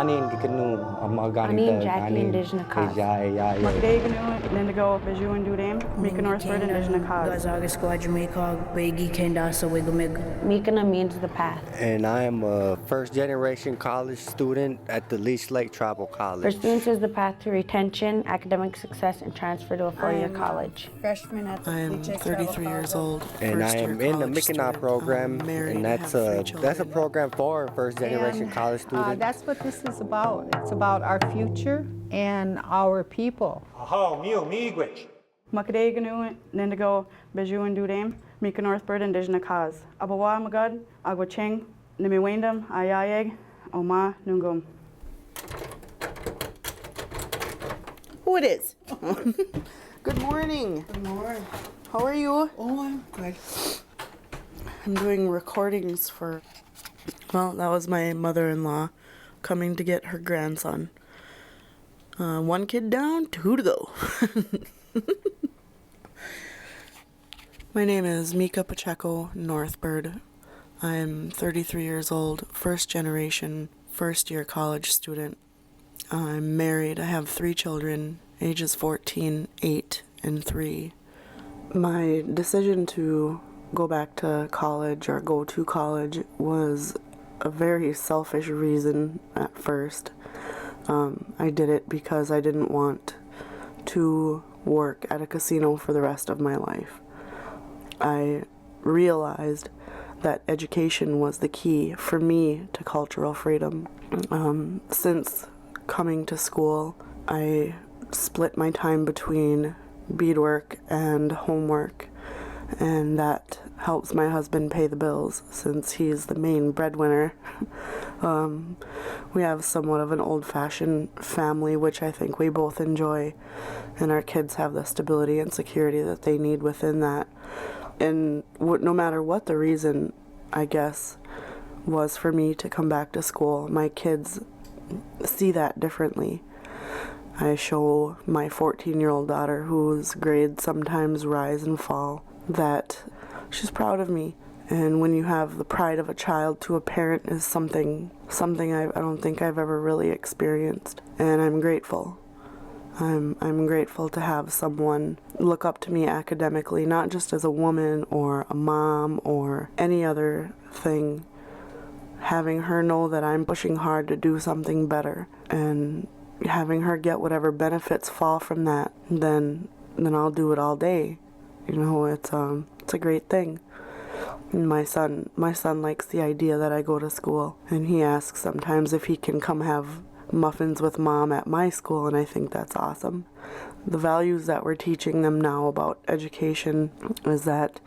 Anin gikanu Ani and amagani Jackie Indigenous cause. Makadeganu, Lindigo, Biju and Dudam, Mika Northford Indigenous cause. Miikinaa means the path. And I am a first-generation college student at the Leech Tribal College. For students is the path to retention, academic success, and transfer to a four-year college. Freshman at the I am 33 years old. And I am in the Miikinaa program, and that's a program for first-generation college students. That's what this is about. It's about our future and our people. Makadeganu, Lindigo, Biju and Dudam, Mika Northford Indigenous cause. Abawa Magad, Agwaching, Nimiwendam, Ayayeg, Oma Nungum. Who it is? Good morning. Good morning. How are you? Oh, I'm good. I'm doing recordings for, well, that was my mother-in-law coming to get her grandson. One kid down, two to go. My name is Mika Pacheco Northbird. I'm 33 years old, first generation, first year college student. I'm married. I have 3 children, ages 14, 8, and 3. My decision to go back to college or go to college was a very selfish reason at first. I did it because I didn't want to work at a casino for the rest of my life. I realized that education was the key for me to cultural freedom. Since coming to school, I split my time between beadwork and homework, and that helps my husband pay the bills since he's the main breadwinner. We have somewhat of an old-fashioned family, which I think we both enjoy, and our kids have the stability and security that they need within that. And no matter what the reason, I guess, was for me to come back to school, my kids see that differently. I show my 14-year-old daughter, whose grades sometimes rise and fall, that she's proud of me. And when you have the pride of a child to a parent is something I don't think I've ever really experienced. And I'm grateful. I'm grateful to have someone look up to me academically, not just as a woman or a mom or any other thing. Having her know that I'm pushing hard to do something better, and having her get whatever benefits fall from that, then I'll do it all day. You know, it's a great thing. And my son likes the idea that I go to school, and he asks sometimes if he can come have muffins with mom at my school, and I think that's awesome. The values that we're teaching them now about education is that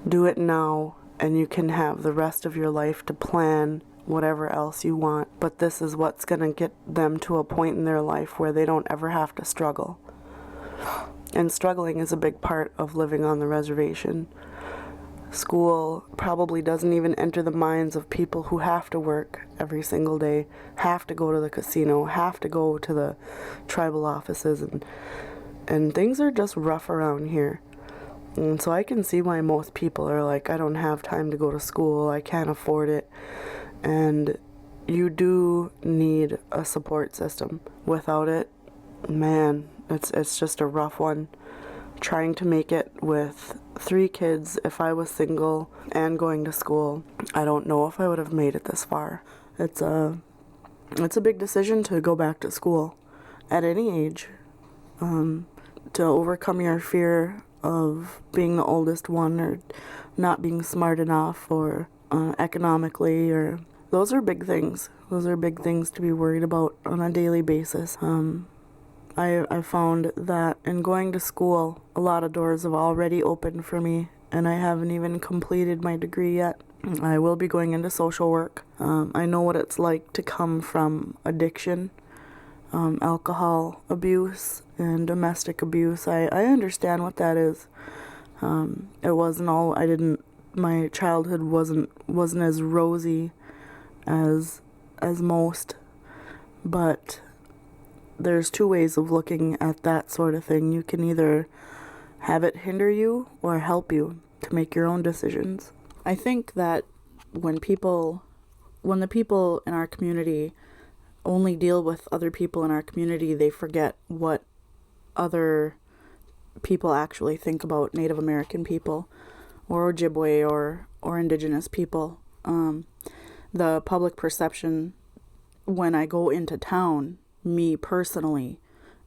do it now, and you can have the rest of your life to plan whatever else you want, but this is what's going to get them to a point in their life where they don't ever have to struggle. And struggling is a big part of living on the reservation. School probably doesn't even enter the minds of people who have to work every single day, have to go to the casino, have to go to the tribal offices, and things are just rough around here. And so I can see why most people are like, I don't have time to go to school, I can't afford it. And you do need a support system. Without it, man, it's just a rough one. Trying to make it with 3 kids, if I was single and going to school, I don't know if I would have made it this far. It's a big decision to go back to school at any age, to overcome your fear of being the oldest one or not being smart enough or economically, or those are big things. Those are big things to be worried about on a daily basis. I found that in going to school, a lot of doors have already opened for me, and I haven't even completed my degree yet. I will be going into social work. I know what it's like to come from addiction, alcohol abuse, and domestic abuse. I understand what that is. It wasn't all, my childhood wasn't as rosy as most, but there's 2 ways of looking at that sort of thing. You can either have it hinder you or help you to make your own decisions. I think that when the people in our community only deal with other people in our community, they forget what other people actually think about Native American people or Ojibwe or Indigenous people. The public perception when I go into town, me personally,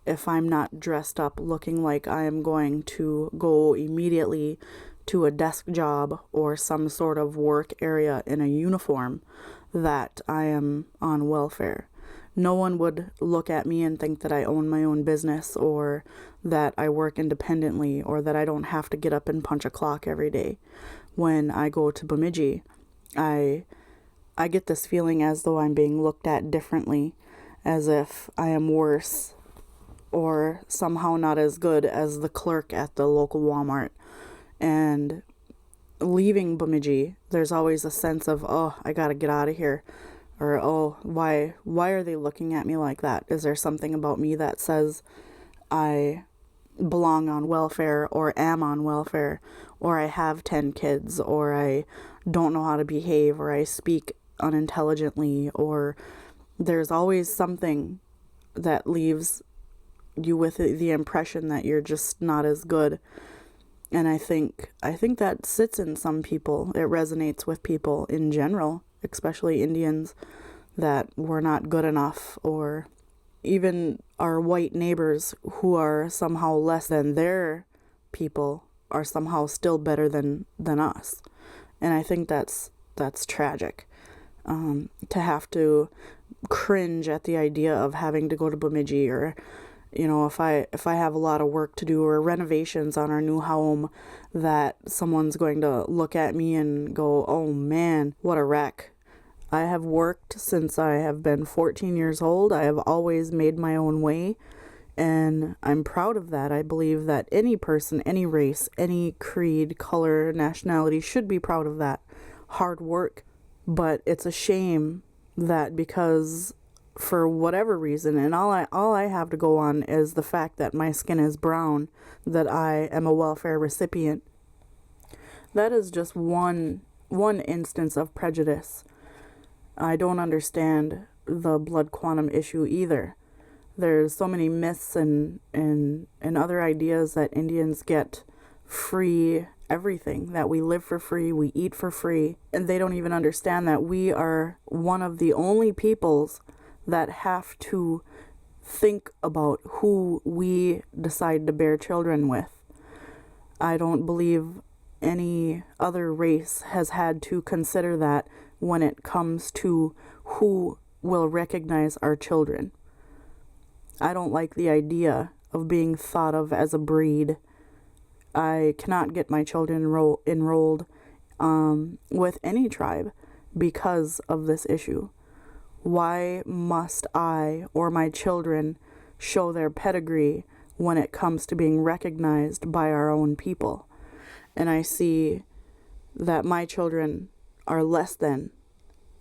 if I'm not dressed up looking like I am going to go immediately to a desk job or some sort of work area in a uniform, that I am on welfare. No one would look at me and think that I own my own business or that I work independently or that I don't have to get up and punch a clock every day. When I go to Bemidji, I get this feeling as though I'm being looked at differently, as if I am worse or somehow not as good as the clerk at the local Walmart. And leaving Bemidji, there's always a sense of, oh, I gotta get out of here. Or, oh, why are they looking at me like that? Is there something about me that says I belong on welfare or am on welfare, or I have 10 kids, or I don't know how to behave, or I speak unintelligently, or there's always something that leaves you with the impression that you're just not as good. And I think that sits in some people. It resonates with people in general, especially Indians, that we're not good enough, or even our white neighbors who are somehow less than their people are somehow still better than us. And I think that's tragic. To have to cringe at the idea of having to go to Bemidji, or if I have a lot of work to do or renovations on our new home, that someone's going to look at me and go, oh man, what a wreck. I have worked since I have been 14 years old. I have always made my own way, and I'm proud of that. I believe that any person, any race, any creed, color, nationality should be proud of that hard work. But it's a shame that because for whatever reason, and all I have to go on is the fact that my skin is brown, that I am a welfare recipient. That is just one instance of prejudice. I don't understand the blood quantum issue either. There's so many myths and other ideas that Indians get free everything, that we live for free, we eat for free, and they don't even understand that we are one of the only peoples that have to think about who we decide to bear children with. I don't believe any other race has had to consider that when it comes to who will recognize our children. I don't like the idea of being thought of as a breed. I cannot get my children enrolled with any tribe because of this issue. Why must I or my children show their pedigree when it comes to being recognized by our own people? And I see that my children are less than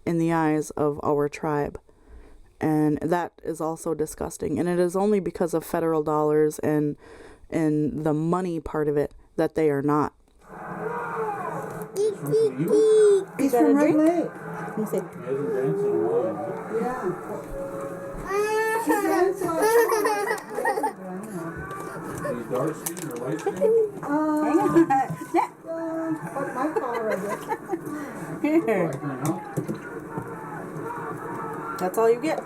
in the eyes of our tribe. And that is also disgusting. And it is only because of federal dollars and the money part of it that they are not. Is that a drink? Let me see. Put my collar in it. Here. That's all you get.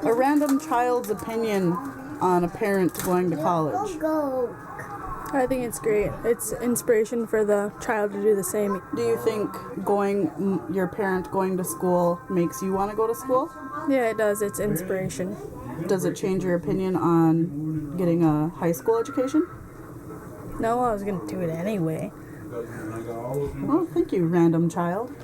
A random child's opinion on a parent going to college. I think it's great. It's inspiration for the child to do the same. Do you think your parent going to school makes you want to go to school? Yeah, it does. It's inspiration. Does it change your opinion on getting a high school education? No, I was going to do it anyway. Well, thank you, random child.